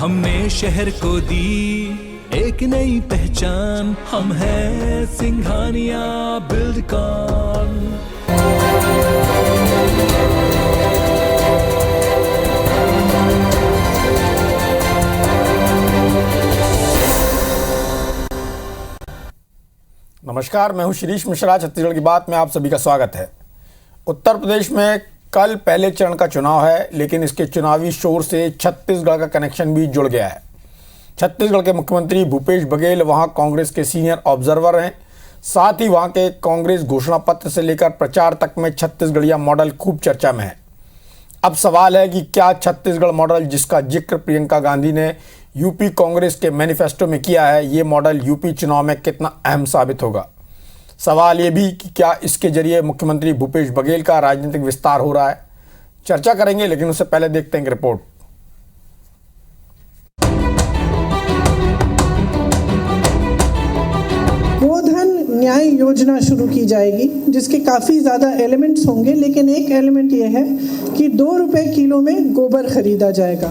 हमने शहर को दी एक नई पहचान, हम हैं सिंघानिया बिल्डकॉन। नमस्कार, मैं हूं शिरीष मिश्रा। छत्तीसगढ़ की बात में आप सभी का स्वागत है। उत्तर प्रदेश में कल पहले चरण का चुनाव है, लेकिन इसके चुनावी शोर से छत्तीसगढ़ का कनेक्शन भी जुड़ गया है। छत्तीसगढ़ के मुख्यमंत्री भूपेश बघेल वहां कांग्रेस के सीनियर ऑब्जर्वर हैं। साथ ही वहां के कांग्रेस घोषणा पत्र से लेकर प्रचार तक में छत्तीसगढ़िया मॉडल खूब चर्चा में है। अब सवाल है कि क्या छत्तीसगढ़ मॉडल, जिसका जिक्र प्रियंका गांधी ने यूपी कांग्रेस के मैनिफेस्टो में किया है, ये मॉडल यूपी चुनाव में कितना अहम साबित होगा। सवाल ये भी कि क्या इसके जरिए मुख्यमंत्री भूपेश बघेल का राजनीतिक विस्तार हो रहा है। चर्चा करेंगे, लेकिन उससे पहले देखते हैं एक रिपोर्ट। गोधन न्याय योजना शुरू की जाएगी, जिसके काफी ज्यादा एलिमेंट्स होंगे, लेकिन एक एलिमेंट यह है कि 2 रुपए किलो में गोबर खरीदा जाएगा।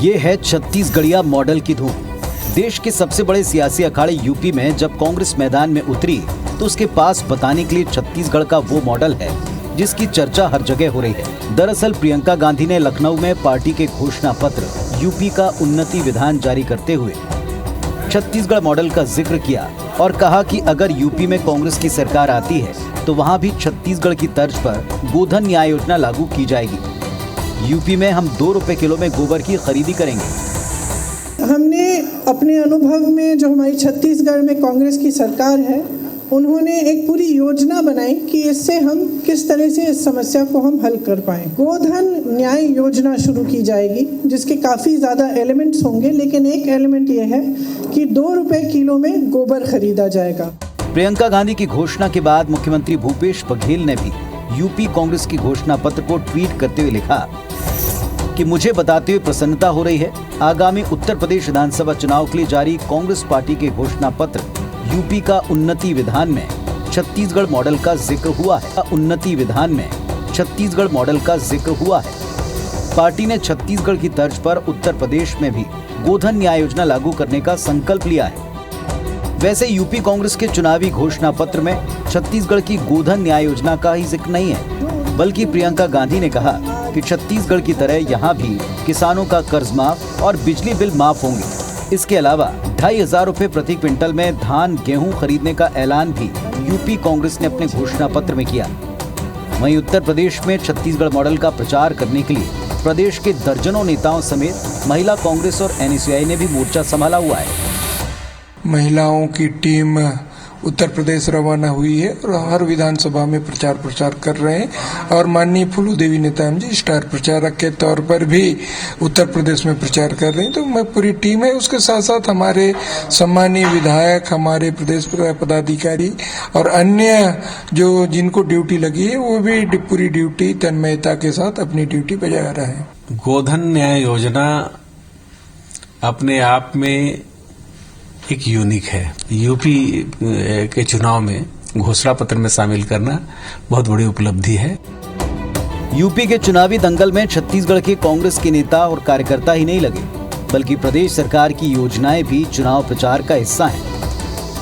ये है छत्तीसगढ़िया मॉडल की धूम। देश के सबसे बड़े सियासी अखाड़े यूपी में जब कांग्रेस मैदान में उतरी तो उसके पास बताने के लिए छत्तीसगढ़ का वो मॉडल है जिसकी चर्चा हर जगह हो रही है। दरअसल प्रियंका गांधी ने लखनऊ में पार्टी के घोषणा पत्र यूपी का उन्नति विधान जारी करते हुए छत्तीसगढ़ मॉडल का जिक्र किया और कहा कि अगर यूपी में कांग्रेस की सरकार आती है तो वहाँ भी छत्तीसगढ़ की तर्ज पर गोधन न्याय योजना लागू की जाएगी। यूपी में हम 2 रुपए किलो में गोबर की खरीदी करेंगे। हमने अपने अनुभव में, जो हमारी छत्तीसगढ़ में कांग्रेस की सरकार है, उन्होंने एक पूरी योजना बनाई कि इससे हम किस तरह से इस समस्या को हम हल कर पाएं। गोधन न्याय योजना शुरू की जाएगी, जिसके काफ़ी ज़्यादा एलिमेंट्स होंगे, लेकिन एक एलिमेंट यह है कि 2 रुपए किलो में गोबर खरीदा जाएगा। प्रियंका गांधी की घोषणा के बाद मुख्यमंत्री भूपेश बघेल ने भी यूपी कांग्रेस की घोषणा पत्र को ट्वीट करते हुए लिखा कि मुझे बताते हुए प्रसन्नता हो रही है, आगामी उत्तर प्रदेश विधानसभा चुनाव के लिए जारी कांग्रेस पार्टी के घोषणा पत्र यूपी का उन्नति विधान में छत्तीसगढ़ मॉडल का जिक्र हुआ है। उन्नति विधान में छत्तीसगढ़ मॉडल का जिक्र हुआ है। पार्टी ने छत्तीसगढ़ की तर्ज पर उत्तर प्रदेश में भी गोधन न्याय योजना लागू करने का संकल्प लिया है। वैसे यूपी कांग्रेस के चुनावी घोषणा पत्र में छत्तीसगढ़ की गोधन न्याय योजना का ही जिक्र नहीं है, बल्कि प्रियंका गांधी ने कहा कि छत्तीसगढ़ की तरह यहाँ भी किसानों का कर्ज माफ और बिजली बिल माफ होंगे। इसके अलावा 2,500 रुपए प्रति क्विंटल में धान गेहूं खरीदने का ऐलान भी यूपी कांग्रेस ने अपने घोषणा पत्र में किया। वहीं उत्तर प्रदेश में छत्तीसगढ़ मॉडल का प्रचार करने के लिए प्रदेश के दर्जनों नेताओं समेत महिला कांग्रेस और एनएसयूआई ने भी मोर्चा संभाला हुआ है। महिलाओं की टीम उत्तर प्रदेश रवाना हुई है और हर विधानसभा में प्रचार कर रहे हैं और माननीय फूलो देवी नेताम जी स्टार प्रचारक के तौर पर भी उत्तर प्रदेश में प्रचार कर रही हैं। तो मैं पूरी टीम है, उसके साथ साथ हमारे सम्मानीय विधायक, हमारे प्रदेश पदाधिकारी और अन्य जो जिनको ड्यूटी लगी है वो भी पूरी ड्यूटी तन्मयता के साथ अपनी ड्यूटी बजा रहे हैं। गोधन न्याय योजना अपने आप में एक यूनिक है। यूपी के चुनाव में घोषणा पत्र में शामिल करना बहुत बड़ी उपलब्धि है। यूपी के चुनावी दंगल में छत्तीसगढ़ के कांग्रेस के नेता और कार्यकर्ता ही नहीं लगे, बल्कि प्रदेश सरकार की योजनाएं भी चुनाव प्रचार का हिस्सा हैं।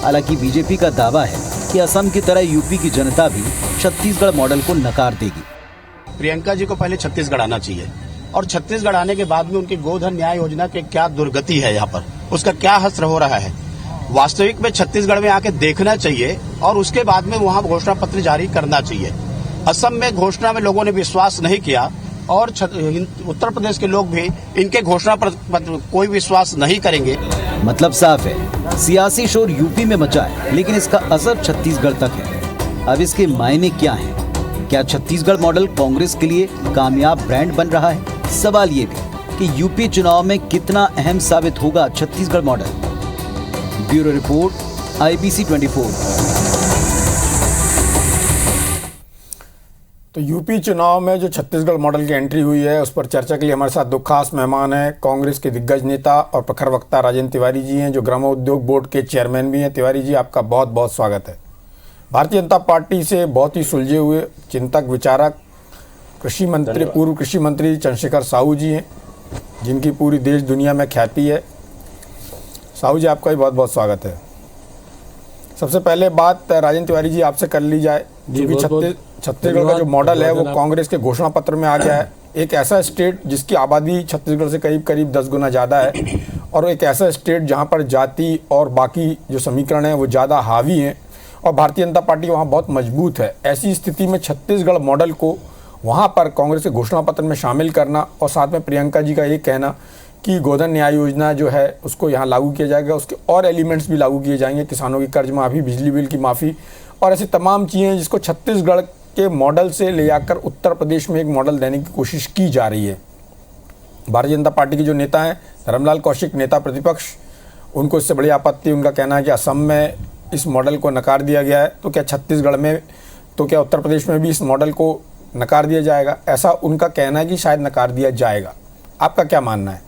हालांकि बीजेपी का दावा है कि असम की तरह यूपी की जनता भी छत्तीसगढ़ मॉडल को नकार देगी। प्रियंका जी को पहले छत्तीसगढ़ आना चाहिए और छत्तीसगढ़ आने के बाद में उनकी गोधन न्याय योजना के क्या दुर्गति है, यहाँ पर उसका क्या हस्र हो रहा है, वास्तविक में छत्तीसगढ़ में आके देखना चाहिए और उसके बाद में वहाँ घोषणा पत्र जारी करना चाहिए। असम में घोषणा में लोगों ने विश्वास नहीं किया और उत्तर प्रदेश के लोग भी इनके घोषणा पत्र कोई विश्वास नहीं करेंगे। मतलब साफ है, सियासी शोर यूपी में मचा है, लेकिन इसका असर छत्तीसगढ़ तक है। अब इसके मायने क्या हैं? क्या छत्तीसगढ़ मॉडल कांग्रेस के लिए कामयाब ब्रांड बन रहा है? सवाल ये भी कि यूपी चुनाव में कितना अहम साबित होगा Chhattisgarh model. Bureau report, IBC 24। तो यूपी चुनाव में जो छत्तीसगढ़ मॉडल की एंट्री हुई है, उस पर चर्चा के लिए हमारे साथ दो खास मेहमान हैं। कांग्रेस के दिग्गज नेता और प्रखर वक्ता राजेंद्र तिवारी जी हैं, जो ग्रामोद्योग बोर्ड के चेयरमैन भी हैं। तिवारी जी, आपका बहुत बहुत स्वागत है। भारतीय जनता पार्टी से बहुत ही सुलझे हुए चिंतक, विचारक कृषि मंत्री, पूर्व कृषि मंत्री चंद्रशेखर साहू जी हैं, जिनकी पूरी देश दुनिया में ख्याति है। साहू जी, आपका भी बहुत बहुत स्वागत है। सबसे पहले बात राजेंद्र तिवारी जी आपसे कर ली जाए, क्योंकि छत्तीसगढ़ का जो मॉडल है वो कांग्रेस के घोषणा पत्र में आ गया है। एक ऐसा स्टेट जिसकी आबादी छत्तीसगढ़ से करीब करीब 10 गुना ज़्यादा है, और एक ऐसा स्टेट जहां पर जाति और बाकी जो समीकरण हैं वो ज़्यादा हावी हैं, और भारतीय जनता पार्टी वहां बहुत मजबूत है। ऐसी स्थिति में छत्तीसगढ़ मॉडल को वहां पर कांग्रेस के घोषणा पत्र में शामिल करना, और साथ में प्रियंका जी का ये कहना कि गोधन न्याय योजना जो है उसको यहाँ लागू किया जाएगा, उसके और एलिमेंट्स भी लागू किए जाएंगे, किसानों की कर्ज माफ़ी, बिजली बिल की माफ़ी और ऐसी तमाम चीज़ें जिसको छत्तीसगढ़ के मॉडल से ले जाकर उत्तर प्रदेश में एक मॉडल देने की कोशिश की जा रही है। भारतीय जनता पार्टी के जो नेता हैं, धर्मलाल कौशिक, नेता प्रतिपक्ष, उनको इससे बड़ी आपत्ति, उनका कहना है कि असम में इस मॉडल को नकार दिया गया है, तो क्या छत्तीसगढ़ में, तो क्या उत्तर प्रदेश में भी इस मॉडल को नकार दिया जाएगा? ऐसा उनका कहना है कि शायद नकार दिया जाएगा। आपका क्या मानना है?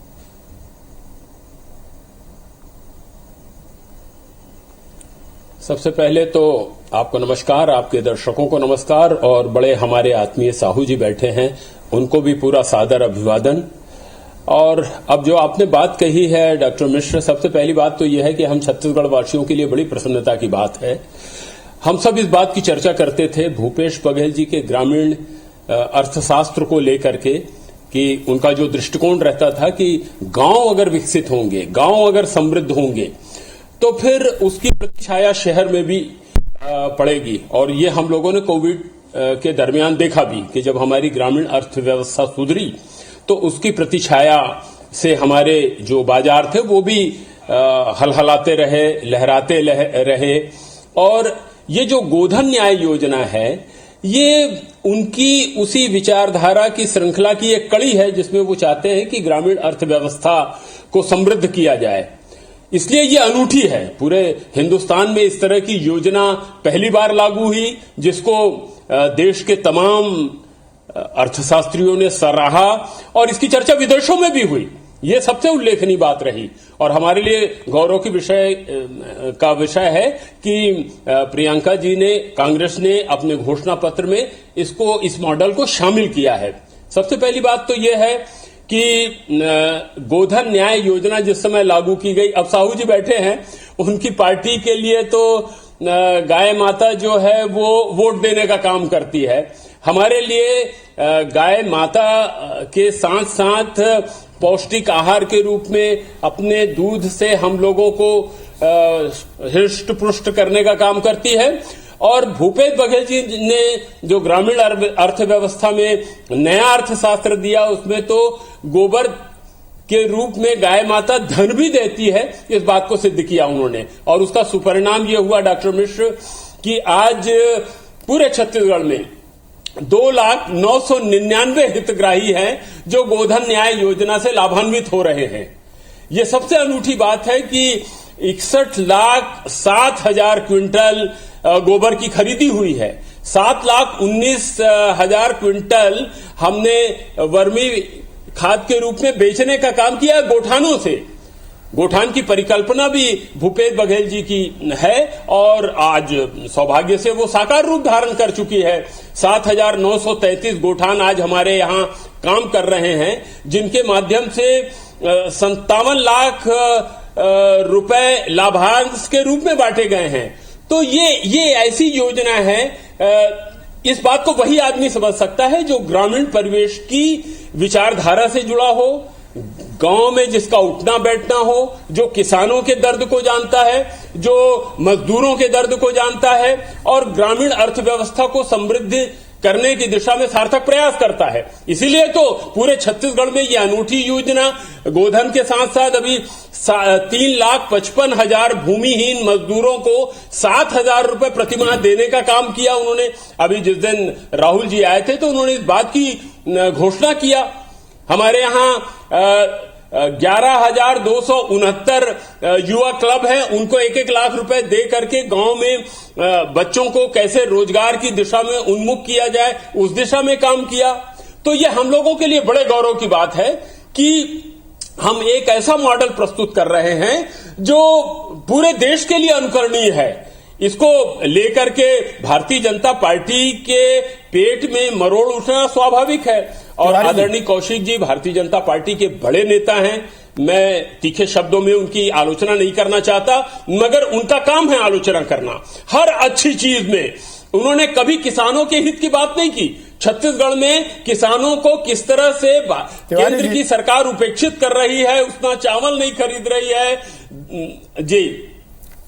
सबसे पहले तो आपको नमस्कार, आपके दर्शकों को नमस्कार, और बड़े हमारे आत्मीय साहू जी बैठे हैं, उनको भी पूरा सादर अभिवादन। और अब जो आपने बात कही है डॉक्टर मिश्र, सबसे पहली बात तो यह है कि हम छत्तीसगढ़ वासियों के लिए बड़ी प्रसन्नता की बात है। हम सब इस बात की चर्चा करते थे भूपेश बघेल जी के ग्रामीण अर्थशास्त्र को लेकर के, कि उनका जो दृष्टिकोण रहता था कि गांव अगर विकसित होंगे, गांव अगर समृद्ध होंगे, तो फिर उसकी प्रतिछाया शहर में भी पड़ेगी। और ये हम लोगों ने कोविड के दरमियान देखा भी कि जब हमारी ग्रामीण अर्थव्यवस्था सुधरी तो उसकी प्रतिछाया से हमारे जो बाजार थे वो भी हलहलाते रहे, लहराते रहे। और ये जो गोधन न्याय योजना है, ये उनकी उसी विचारधारा की श्रृंखला की एक कड़ी है, जिसमें वो चाहते हैं कि ग्रामीण अर्थव्यवस्था को समृद्ध किया जाए। इसलिए ये अनूठी है। पूरे हिंदुस्तान में इस तरह की योजना पहली बार लागू हुई, जिसको देश के तमाम अर्थशास्त्रियों ने सराहा, और इसकी चर्चा विदेशों में भी हुई। ये सबसे उल्लेखनीय बात रही, और हमारे लिए गौरव की विषय है कि प्रियंका जी ने, कांग्रेस ने अपने घोषणा पत्र में इस मॉडल को शामिल किया है। सबसे पहली बात तो यह है कि गोधन न्याय योजना जिस समय लागू की गई, अब साहू जी बैठे हैं, उनकी पार्टी के लिए तो गाय माता जो है वो वोट देने का काम करती है। हमारे लिए गाय माता के साथ साथ पौष्टिक आहार के रूप में अपने दूध से हम लोगों को हृष्ट पुष्ट करने का काम करती है। और भूपेश बघेल जी ने जो ग्रामीण अर्थव्यवस्था में नया अर्थशास्त्र दिया, उसमें तो गोबर के रूप में गाय माता धन भी देती है, इस बात को सिद्ध किया उन्होंने। और उसका सुपरिणाम यह हुआ डॉक्टर मिश्र कि आज पूरे छत्तीसगढ़ में 2,09,99 हितग्राही हैं जो गोधन न्याय योजना से लाभान्वित हो रहे हैं। ये सबसे अनूठी बात है कि 61,07,000 क्विंटल गोबर की खरीदी हुई है। 7,19,000 क्विंटल हमने वर्मी खाद के रूप में बेचने का काम किया गोठानों से। गोठान की परिकल्पना भी भूपेश बघेल जी की है, और आज सौभाग्य से वो साकार रूप धारण कर चुकी है। 7,933 गोठान आज हमारे यहाँ काम कर रहे हैं, जिनके माध्यम से 57 लाख रुपए लाभांश के रूप में बांटे गए हैं। तो ये ऐसी योजना है, इस बात को वही आदमी समझ सकता है जो ग्रामीण परिवेश की विचारधारा से जुड़ा हो, गांव में जिसका उठना बैठना हो, जो किसानों के दर्द को जानता है, जो मजदूरों के दर्द को जानता है, और ग्रामीण अर्थव्यवस्था को समृद्ध करने की दिशा में सार्थक प्रयास करता है। इसीलिए तो पूरे छत्तीसगढ़ में ये अनूठी योजना गोधन के साथ साथ अभी 3,55,000 भूमिहीन मजदूरों को 7,000 रुपए प्रतिमाह देने का काम किया उन्होंने। अभी जिस दिन राहुल जी आए थे तो उन्होंने इस बात की घोषणा किया। हमारे यहाँ 11,269 युवा क्लब हैं, उनको 1-1 लाख रुपए दे करके गांव में बच्चों को कैसे रोजगार की दिशा में उन्मुख किया जाए, उस दिशा में काम किया। तो ये हम लोगों के लिए बड़े गौरव की बात है कि हम एक ऐसा मॉडल प्रस्तुत कर रहे हैं जो पूरे देश के लिए अनुकरणीय है। इसको लेकर के भारतीय जनता पार्टी के पेट में मरोड़ उठना स्वाभाविक है। और आदरणीय कौशिक जी भारतीय जनता पार्टी के बड़े नेता हैं, मैं तीखे शब्दों में उनकी आलोचना नहीं करना चाहता, मगर उनका काम है आलोचना करना। हर अच्छी चीज में उन्होंने कभी किसानों के हित की बात नहीं की। छत्तीसगढ़ में किसानों को किस तरह से केंद्र की सरकार उपेक्षित कर रही है, उतना चावल नहीं खरीद रही है। जी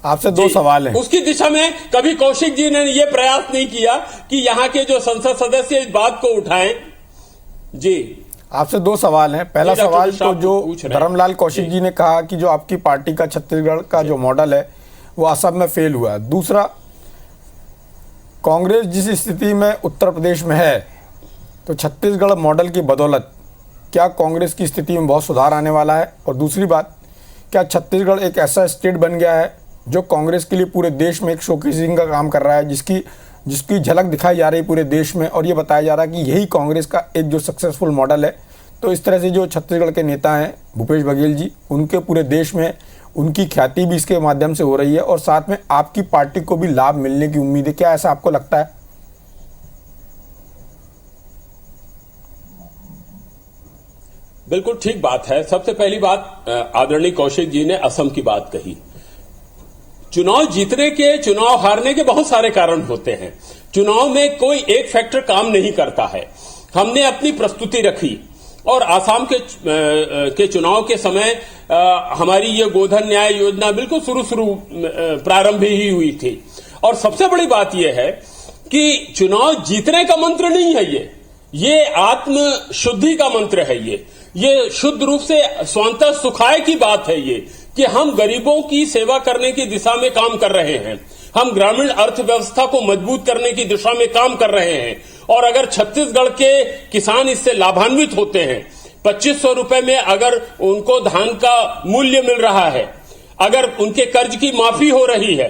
आपसे दो सवाल हैं। उसकी दिशा में कभी कौशिक जी ने यह प्रयास नहीं किया कि यहां के जो संसद सदस्य इस बात को उठाएं। जी आपसे दो सवाल हैं। पहला सवाल तो जो धर्मलाल कौशिक जी ने कहा कि जो आपकी पार्टी का छत्तीसगढ़ का जो मॉडल है वो असम में फेल हुआ। दूसरा, कांग्रेस जिस स्थिति में उत्तर प्रदेश में है तो छत्तीसगढ़ मॉडल की बदौलत क्या कांग्रेस की स्थिति में बहुत सुधार आने वाला है? और दूसरी बात, क्या छत्तीसगढ़ एक ऐसा स्टेट बन गया है जो कांग्रेस के लिए पूरे देश में एक शोकेसिंग का काम कर रहा है, जिसकी झलक दिखाई जा रही है पूरे देश में, और ये बताया जा रहा है कि यही कांग्रेस का एक जो सक्सेसफुल मॉडल है? तो इस तरह से जो छत्तीसगढ़ के नेता हैं भूपेश बघेल जी, उनके पूरे देश में उनकी ख्याति भी इसके माध्यम से हो रही है और साथ में आपकी पार्टी को भी लाभ मिलने की उम्मीद है। क्या ऐसा आपको लगता है? बिल्कुल ठीक बात है। सबसे पहली बात, आदरणीय कौशिक जी ने असम की बात कही। चुनाव जीतने के, चुनाव हारने के बहुत सारे कारण होते हैं। चुनाव में कोई एक फैक्टर काम नहीं करता है। हमने अपनी प्रस्तुति रखी और आसाम के चुनाव के समय हमारी ये गोधन न्याय योजना बिल्कुल शुरू प्रारंभ ही हुई थी। और सबसे बड़ी बात यह है कि चुनाव जीतने का मंत्र नहीं है, ये आत्म शुद्धि का मंत्र है। ये शुद्ध रूप से स्वांतः सुखाय की बात है, ये कि हम गरीबों की सेवा करने की दिशा में काम कर रहे हैं, हम ग्रामीण अर्थव्यवस्था को मजबूत करने की दिशा में काम कर रहे हैं। और अगर छत्तीसगढ़ के किसान इससे लाभान्वित होते हैं, 2500 रुपए में अगर उनको धान का मूल्य मिल रहा है, अगर उनके कर्ज की माफी हो रही है,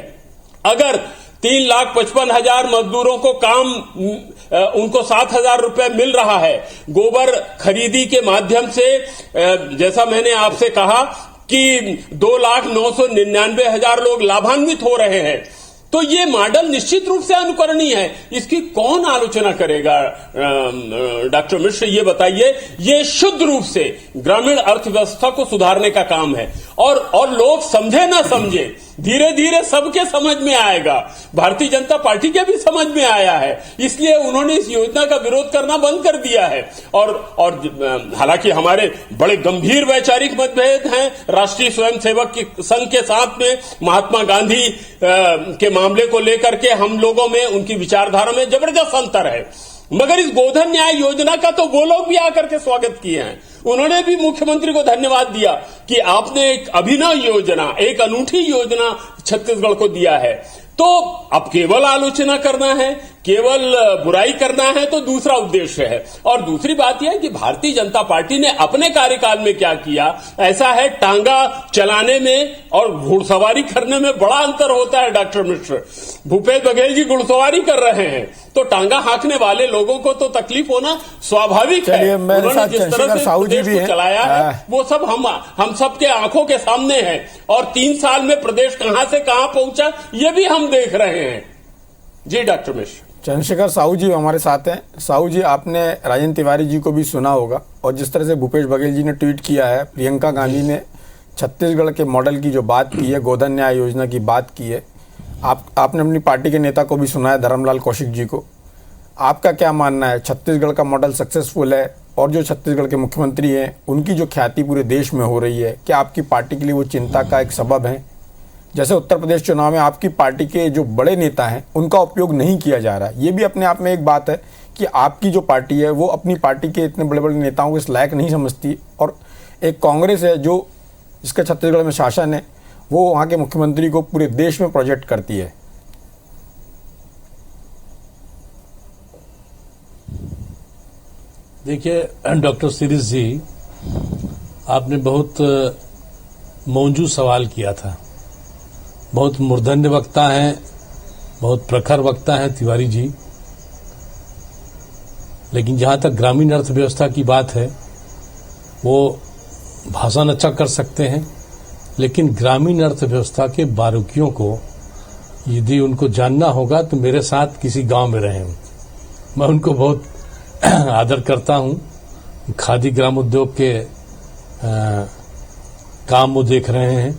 अगर 3,55,000 मजदूरों को काम उनको 7,000 रुपए मिल रहा है, गोबर खरीदी के माध्यम से जैसा मैंने आपसे कहा कि 2,09,99,000 लोग लाभान्वित हो रहे हैं, तो ये मॉडल निश्चित रूप से अनुकरणीय है। इसकी कौन आलोचना करेगा? डॉक्टर मिश्र ये बताइए। ये शुद्ध रूप से ग्रामीण अर्थव्यवस्था को सुधारने का काम है और लोग समझे ना समझे, धीरे धीरे सबके समझ में आएगा। भारतीय जनता पार्टी के भी समझ में आया है, इसलिए उन्होंने इस योजना का विरोध करना बंद कर दिया है। और हालांकि हमारे बड़े गंभीर वैचारिक मतभेद हैं राष्ट्रीय स्वयंसेवक संघ के साथ में, महात्मा गांधी के मामले को लेकर के हम लोगों में, उनकी विचारधारा में जबरदस्त अंतर है। मगर इस गोधन न्याय योजना का तो वो लोग भी आकर के स्वागत किए हैं। उन्होंने भी मुख्यमंत्री को धन्यवाद दिया कि आपने एक अभिनव योजना, एक अनूठी योजना छत्तीसगढ़ को दिया है। तो अब केवल आलोचना करना है, केवल बुराई करना है तो दूसरा उद्देश्य है। और दूसरी बात यह है कि भारतीय जनता पार्टी ने अपने कार्यकाल में क्या किया, ऐसा है टांगा चलाने में और घुड़सवारी करने में बड़ा अंतर होता है। डॉक्टर मिश्र, भूपेश बघेल जी घुड़सवारी कर रहे हैं तो टांगा हाँकने वाले लोगों को तो तकलीफ होना स्वाभाविक है। उन्होंने जिस तरह से प्रदेश को चलाया है वो सब हम सबके आंखों के सामने है। और 3 साल में प्रदेश कहां से कहां पहुंचा ये भी हम देख रहे हैं। जी डॉक्टर मिश्र। चंद्रशेखर साहू जी हमारे साथ हैं। साहू जी, आपने राजेंद्र तिवारी जी को भी सुना होगा और जिस तरह से भूपेश बघेल जी ने ट्वीट किया है, प्रियंका गांधी ने छत्तीसगढ़ के मॉडल की जो बात की है, गोधन न्याय योजना की बात की है, आपने अपनी पार्टी के नेता को भी सुना है, धर्मलाल कौशिक जी को। आपका क्या मानना है, छत्तीसगढ़ का मॉडल सक्सेसफुल है? और जो छत्तीसगढ़ के मुख्यमंत्री हैं उनकी जो ख्याति पूरे देश में हो रही है, क्या आपकी पार्टी के लिए वो चिंता का एक सबब है? जैसे उत्तर प्रदेश चुनाव में आपकी पार्टी के जो बड़े नेता हैं उनका उपयोग नहीं किया जा रहा, ये भी अपने आप में एक बात है कि आपकी जो पार्टी है वो अपनी पार्टी के इतने बड़े बड़े नेताओं को इस लायक नहीं समझती। और एक कांग्रेस है जो जिसका छत्तीसगढ़ में शासन है, वो वहाँ के मुख्यमंत्री को पूरे देश में प्रोजेक्ट करती है। देखिए डॉक्टर सीरीज जी, आपने बहुत मौजूद सवाल किया था। बहुत मूर्धन्य वक्ता हैं, बहुत प्रखर वक्ता हैं तिवारी जी, लेकिन जहां तक ग्रामीण अर्थव्यवस्था की बात है वो भाषण अच्छा कर सकते हैं, लेकिन ग्रामीण अर्थव्यवस्था के बारीकियों को यदि उनको जानना होगा तो मेरे साथ किसी गांव में रहें। मैं उनको बहुत आदर करता हूं। खादी ग्राम उद्योग के काम वो देख रहे हैं,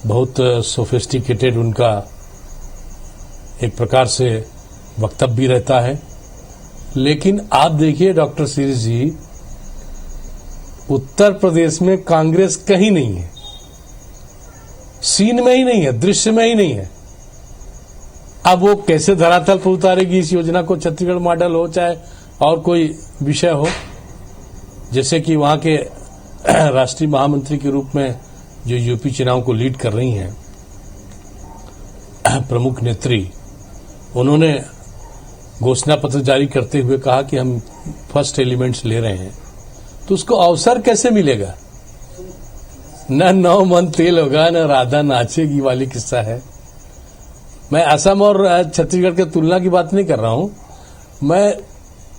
बहुत सोफिस्टिकेटेड उनका एक प्रकार से वक्तव्य भी रहता है। लेकिन आप देखिए डॉक्टर सीरीज जी, उत्तर प्रदेश में कांग्रेस कहीं नहीं है, सीन में ही नहीं है, दृश्य में ही नहीं है। अब वो कैसे धरातल पर उतारेगी इस योजना को, छत्तीसगढ़ मॉडल हो चाहे और कोई विषय हो। जैसे कि वहां के राष्ट्रीय महामंत्री के रूप में जो यूपी चुनाव को लीड कर रही हैं प्रमुख नेत्री, उन्होंने घोषणा पत्र जारी करते हुए कहा कि हम फर्स्ट एलिमेंट्स ले रहे हैं, तो उसको अवसर कैसे मिलेगा? न 9 मन तेल होगा न राधा नाचेगी वाली किस्सा है। मैं असम और छत्तीसगढ़ की तुलना की बात नहीं कर रहा हूं, मैं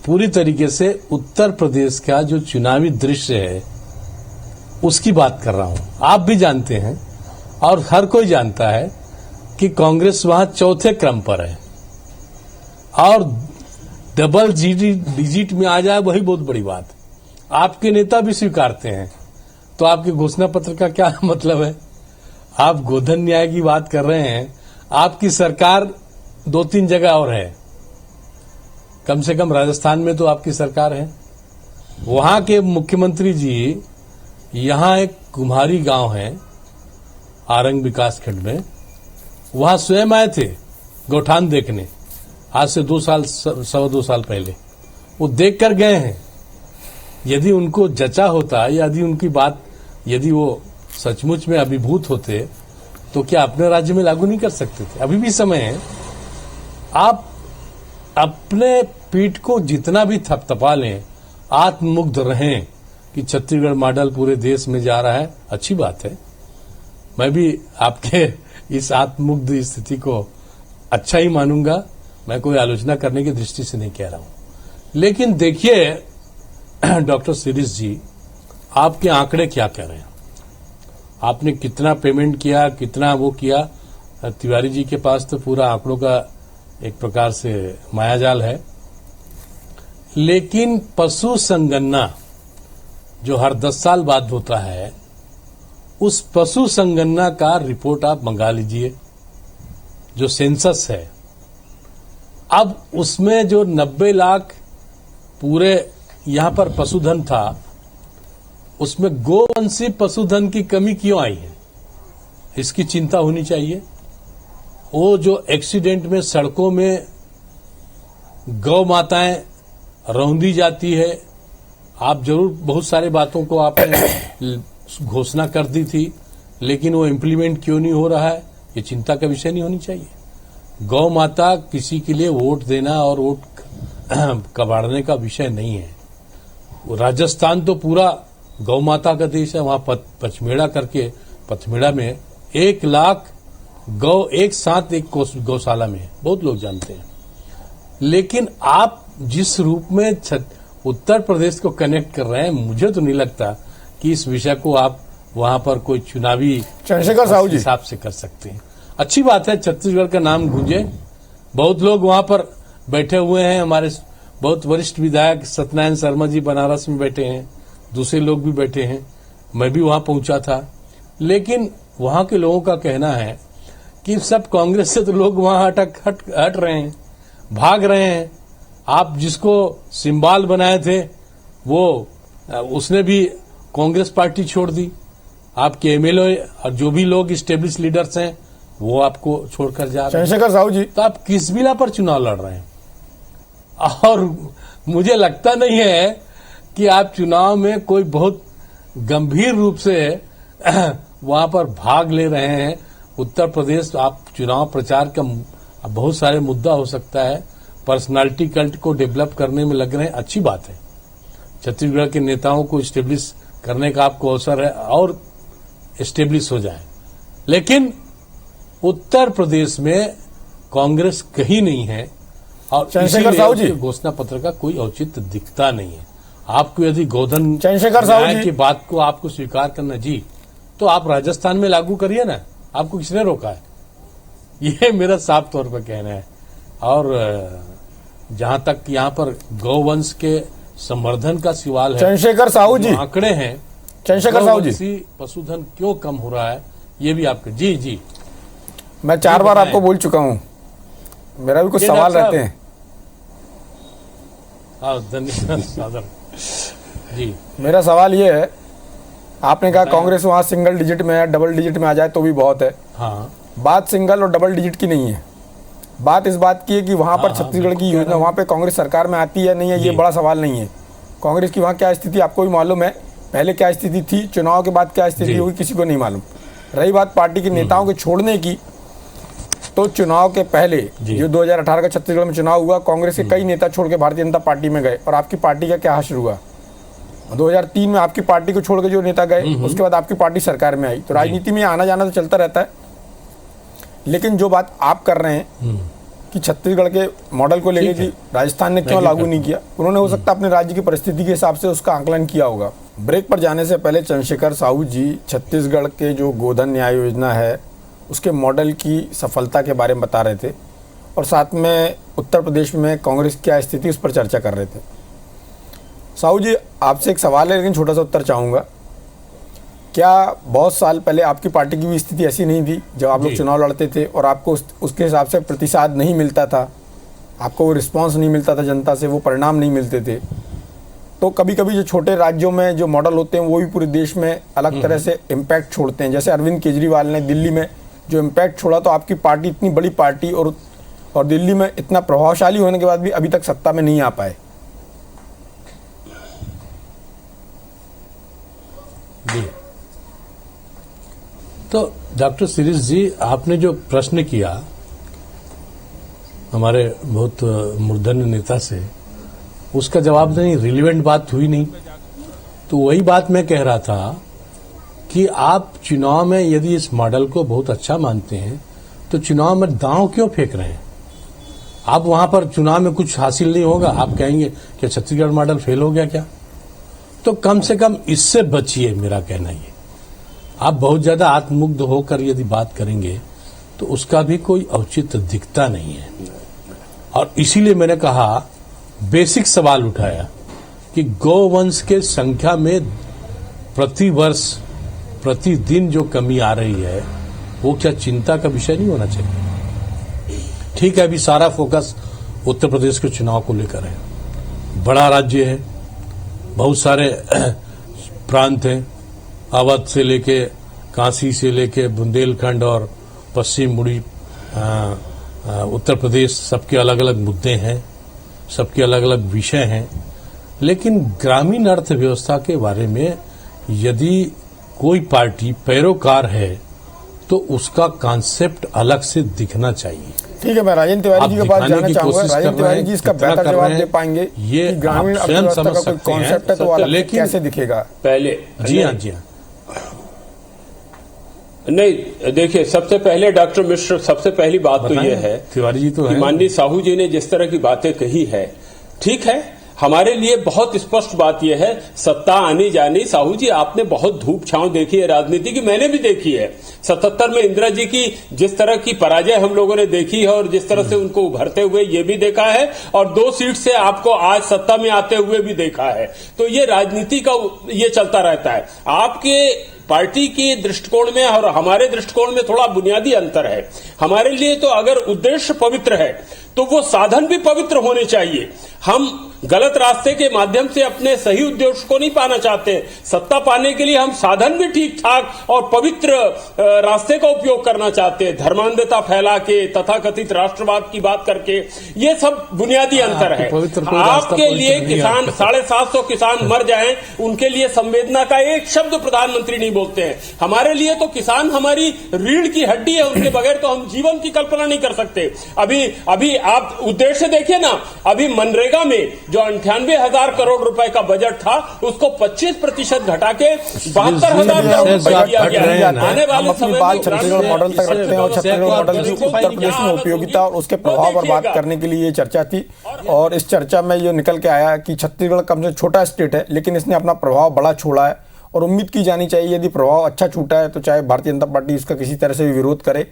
पूरी तरीके से उत्तर प्रदेश का जो चुनावी दृश्य है उसकी बात कर रहा हूं। आप भी जानते हैं और हर कोई जानता है कि कांग्रेस वहां चौथे क्रम पर है और डबल डिजिट में आ जाए वही बहुत बड़ी बात है। आपके नेता भी स्वीकारते हैं, तो आपके घोषणा पत्र का क्या मतलब है? आप गोधन न्याय की बात कर रहे हैं, आपकी सरकार 2-3 जगह और है, कम से कम राजस्थान में तो आपकी सरकार है। वहां के मुख्यमंत्री जी, यहां एक कुम्हारी गांव है आरंग विकासखंड में, वहां स्वयं आए थे गौठान देखने, आज से 2 साल पहले वो देख कर गए हैं। यदि उनको जचा होता, यदि उनकी बात, यदि वो सचमुच में अभिभूत होते, तो क्या अपने राज्य में लागू नहीं कर सकते थे? अभी भी समय है। आप अपने पीठ को जितना भी थपथपा लें, आत्ममुग्ध रहें कि छत्तीसगढ़ मॉडल पूरे देश में जा रहा है, अच्छी बात है। मैं भी आपके इस आत्ममुग्ध स्थिति को अच्छा ही मानूंगा, मैं कोई आलोचना करने की दृष्टि से नहीं कह रहा हूं। लेकिन देखिए डॉक्टर सीरीज जी, आपके आंकड़े क्या कह रहे हैं? आपने कितना पेमेंट किया, कितना वो किया? तिवारी जी के पास तो पूरा आंकड़ों का एक प्रकार से मायाजाल है। लेकिन पशु संगणना जो हर 10 साल बाद होता है, उस पशु संगणना का रिपोर्ट आप मंगा लीजिए, जो सेंसस है। अब उसमें जो 90 लाख पूरे यहां पर पशुधन था, उसमें गोवंशी पशुधन की कमी क्यों आई है, इसकी चिंता होनी चाहिए। वो जो एक्सीडेंट में सड़कों में गौ माताएं रौंदी जाती है, आप जरूर बहुत सारे बातों को आपने घोषणा कर दी थी, लेकिन वो इम्प्लीमेंट क्यों नहीं हो रहा है, ये चिंता का विषय नहीं होनी चाहिए। गौ माता किसी के लिए वोट देना और वोट कबाड़ने का विषय नहीं है। राजस्थान तो पूरा गौ माता का देश है। वहां पचमेड़ा करके, पचमेड़ा में 1 लाख गौ एक साथ एक गौशाला में है, बहुत लोग जानते हैं। लेकिन आप जिस रूप में उत्तर प्रदेश को कनेक्ट कर रहे हैं, मुझे तो नहीं लगता कि इस विषय को आप वहां पर कोई चुनावी चंद्रशेखर साहू जी हिसाब से कर सकते हैं। अच्छी बात है, छत्तीसगढ़ का नाम गूंजे। बहुत लोग वहां पर बैठे हुए हैं, हमारे बहुत वरिष्ठ विधायक सत्यनारायण शर्मा जी बनारस में बैठे हैं, दूसरे लोग भी बैठे हैं, मैं भी वहां पहुंचा था। लेकिन वहां के लोगों का कहना है कि सब कांग्रेस से तो लोग वहां हट रहे हैं, भाग रहे हैं। आप जिसको सिंबाल बनाए थे, वो उसने भी कांग्रेस पार्टी छोड़ दी। आपके एमएलए और जो भी लोग स्टेब्लिश लीडर्स हैं, वो आपको छोड़कर जा रहे हैं। चंद्रशेखर साहू जी, तो आप किस बिला पर चुनाव लड़ रहे हैं? और मुझे लगता नहीं है कि आप चुनाव में कोई बहुत गंभीर रूप से वहां पर भाग ले रहे हैं। उत्तर प्रदेश, आप चुनाव प्रचार का बहुत सारे मुद्दा हो सकता है, पर्सनालिटी कल्ट को डेवलप करने में लग रहे हैं, अच्छी बात है। छत्तीसगढ़ के नेताओं को स्टेब्लिश करने का आपको अवसर है और स्टेब्लिश हो जाए। लेकिन उत्तर प्रदेश में कांग्रेस कहीं नहीं है और चंद्रशेखर साहू जी, घोषणा पत्र का कोई औचित्य दिखता नहीं है। आपको यदि गोधन चंद्रशेखर साहू जी की बात को आपको स्वीकार करना जी, तो आप राजस्थान में लागू करिए ना, आपको किसने रोका है? ये मेरा साफ तौर पर कहना है। और जहां तक यहाँ पर गौवंश के संवर्धन का सवाल है, चंद्रशेखर साहू जी, जो आंकड़े हैं, चंद्रशेखर साहू जी, गौवंशी पशुधन क्यों कम हो रहा है, ये भी आपके जी मैं 4 बार आपको बोल चुका हूँ, मेरा भी कुछ सवाल रहते हैं। हाँ, धन्यवाद सादर जी। मेरा सवाल ये है, आपने कहा कांग्रेस वहां सिंगल डिजिट में है, डबल डिजिट में आ जाए तो भी बहुत है। हाँ, बात सिंगल और डबल डिजिट की नहीं है, बात इस बात की है कि वहां पर छत्तीसगढ़ की योजना वहां पे कांग्रेस सरकार में आती है नहीं है, ये बड़ा सवाल नहीं है। कांग्रेस की वहां क्या स्थिति आपको भी मालूम है, पहले क्या स्थिति थी, चुनाव के बाद क्या स्थिति होगी किसी को नहीं मालूम। रही बात पार्टी के नेताओं के छोड़ने की, तो चुनाव के पहले जो 2018 का छत्तीसगढ़ में चुनाव हुआ, कांग्रेस के कई नेता छोड़ के भारतीय जनता पार्टी में गए, और आपकी पार्टी का क्या हश्र हुआ। 2003 में आपकी पार्टी को छोड़ के जो नेता गए, उसके बाद आपकी पार्टी सरकार में आई। तो राजनीति में आना जाना तो चलता रहता है, लेकिन जो बात आप कर रहे हैं कि छत्तीसगढ़ के मॉडल को लेके कि राजस्थान ने क्यों लागू नहीं किया, उन्होंने हो सकता अपने राज्य की परिस्थिति के हिसाब से उसका आंकलन किया होगा। ब्रेक पर जाने से पहले चंद्रशेखर साहू जी छत्तीसगढ़ के जो गोधन न्याय योजना है उसके मॉडल की सफलता के बारे में बता रहे थे, और साथ में उत्तर प्रदेश में कांग्रेस की क्या स्थिति उस पर चर्चा कर रहे थे। साहू जी, आपसे एक सवाल है, लेकिन छोटा सा उत्तर चाहूँगा। क्या बहुत साल पहले आपकी पार्टी की भी स्थिति ऐसी नहीं थी, जब आप लोग चुनाव लड़ते थे और आपको उसके हिसाब से प्रतिसाद नहीं मिलता था, आपको वो रिस्पॉन्स नहीं मिलता था जनता से, वो परिणाम नहीं मिलते थे? तो कभी कभी जो छोटे राज्यों में जो मॉडल होते हैं वो भी पूरे देश में अलग तरह से इम्पैक्ट छोड़ते हैं। जैसे अरविंद केजरीवाल ने दिल्ली में जो इम्पैक्ट छोड़ा, तो आपकी पार्टी इतनी बड़ी पार्टी और दिल्ली में इतना प्रभावशाली होने के बाद भी अभी तक सत्ता में नहीं आ पाए। जी, तो डॉक्टर सीरीज जी, आपने जो प्रश्न किया हमारे बहुत मूर्धन्य नेता से, उसका जवाब नहीं, रिलेवेंट बात हुई नहीं। तो वही बात मैं कह रहा था कि आप चुनाव में यदि इस मॉडल को बहुत अच्छा मानते हैं तो चुनाव में दांव क्यों फेंक रहे हैं? आप वहां पर चुनाव में कुछ हासिल नहीं होगा, आप कहेंगे कि छत्तीसगढ़ मॉडल फेल हो गया क्या? तो कम से कम इससे बचिए, मेरा कहना ये। आप बहुत ज्यादा आत्ममुग्ध होकर यदि बात करेंगे तो उसका भी कोई औचित्य दिखता नहीं है। और इसीलिए मैंने कहा, बेसिक सवाल उठाया कि गौवंश के संख्या में प्रति वर्ष प्रतिदिन जो कमी आ रही है वो क्या चिंता का विषय नहीं होना चाहिए? ठीक है, अभी सारा फोकस उत्तर प्रदेश के चुनाव को लेकर है, बड़ा राज्य है, बहुत सारे प्रांत हैं, अवध से लेके काशी से लेके बुंदेलखंड और पश्चिम मुड़ी उत्तर प्रदेश, सबके अलग अलग मुद्दे हैं, सबके अलग अलग विषय हैं। लेकिन ग्रामीण अर्थव्यवस्था के बारे में यदि कोई पार्टी पैरोकार है तो उसका कॉन्सेप्ट अलग से दिखना चाहिए। ठीक है, मैं राजेंद्र तिवारी जी के पास जाना चाहूंगा। राजेंद्र तिवारी जी इसका बेहतर जवाब दे पाएंगे ये कि ग्रामीण अर्थव्यवस्था का कोई कॉन्सेप्ट है तो वो अलग कैसे दिखेगा? पहले जी हाँ, जी हाँ, नहीं, देखिए, सबसे पहले डॉक्टर मिश्र, सबसे पहली बात तो ये है तिवारी जी तो कि माननीय साहू जी ने जिस तरह की बातें कही है, ठीक है, हमारे लिए बहुत स्पष्ट बात यह है, सत्ता आनी जानी, साहू जी आपने बहुत धूप छांव देखी है राजनीति की, मैंने भी देखी है। 77 में इंदिरा जी की जिस तरह की पराजय हम लोगों ने देखी है और जिस तरह से उनको उभरते हुए ये भी देखा है, और 2 सीट से आपको आज सत्ता में आते हुए भी देखा है। तो ये राजनीति का ये चलता रहता है। आपके पार्टी के दृष्टिकोण में और हमारे दृष्टिकोण में थोड़ा बुनियादी अंतर है। हमारे लिए तो अगर उद्देश्य पवित्र है तो वो साधन भी पवित्र होने चाहिए। हम गलत रास्ते के माध्यम से अपने सही उद्देश्य को नहीं पाना चाहते। सत्ता पाने के लिए हम साधन भी ठीक ठाक और पवित्र रास्ते का उपयोग करना चाहते हैं, धर्मांधता फैला के, तथाकथित राष्ट्रवाद की बात करके। ये सब बुनियादी अंतर है। आपके लिए किसान 750 किसान मर जाएं, उनके लिए संवेदना का एक शब्द प्रधानमंत्री नहीं बोलते हैं। हमारे लिए तो किसान हमारी रीढ़ की हड्डी है, उनके बगैर तो हम जीवन की कल्पना नहीं कर सकते। अभी आप उद्देश्य देखिए ना, अभी मनरेगा में जो 98,000 करोड़ रुपए का बजट था उसको 25% घटा के 72,000 करोड़ रुपए दिया गया। आने वाले समय में छत्तीसगढ़ मॉडल तक रखते हैं और छत्तीसगढ़ मॉडल की उत्तर प्रदेश में उपयोगिता और उसके प्रभाव पर बात करने के लिए ये चर्चा थी। और इस चर्चा में ये निकल के आया कि छत्तीसगढ़ कम से छोटा स्टेट है, लेकिन इसने अपना प्रभाव बड़ा छोड़ा है और उम्मीद की जानी चाहिए यदि प्रभाव अच्छा छूटा है तो चाहे भारतीय जनता पार्टी इसका किसी तरह से भी विरोध करे,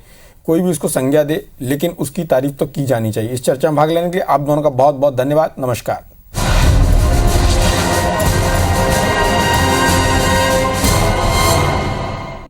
कोई भी उसको संज्ञा दे, लेकिन उसकी तारीफ तो की जानी चाहिए। इस चर्चा में भाग लेने के लिए आप दोनों का बहुत बहुत धन्यवाद। नमस्कार।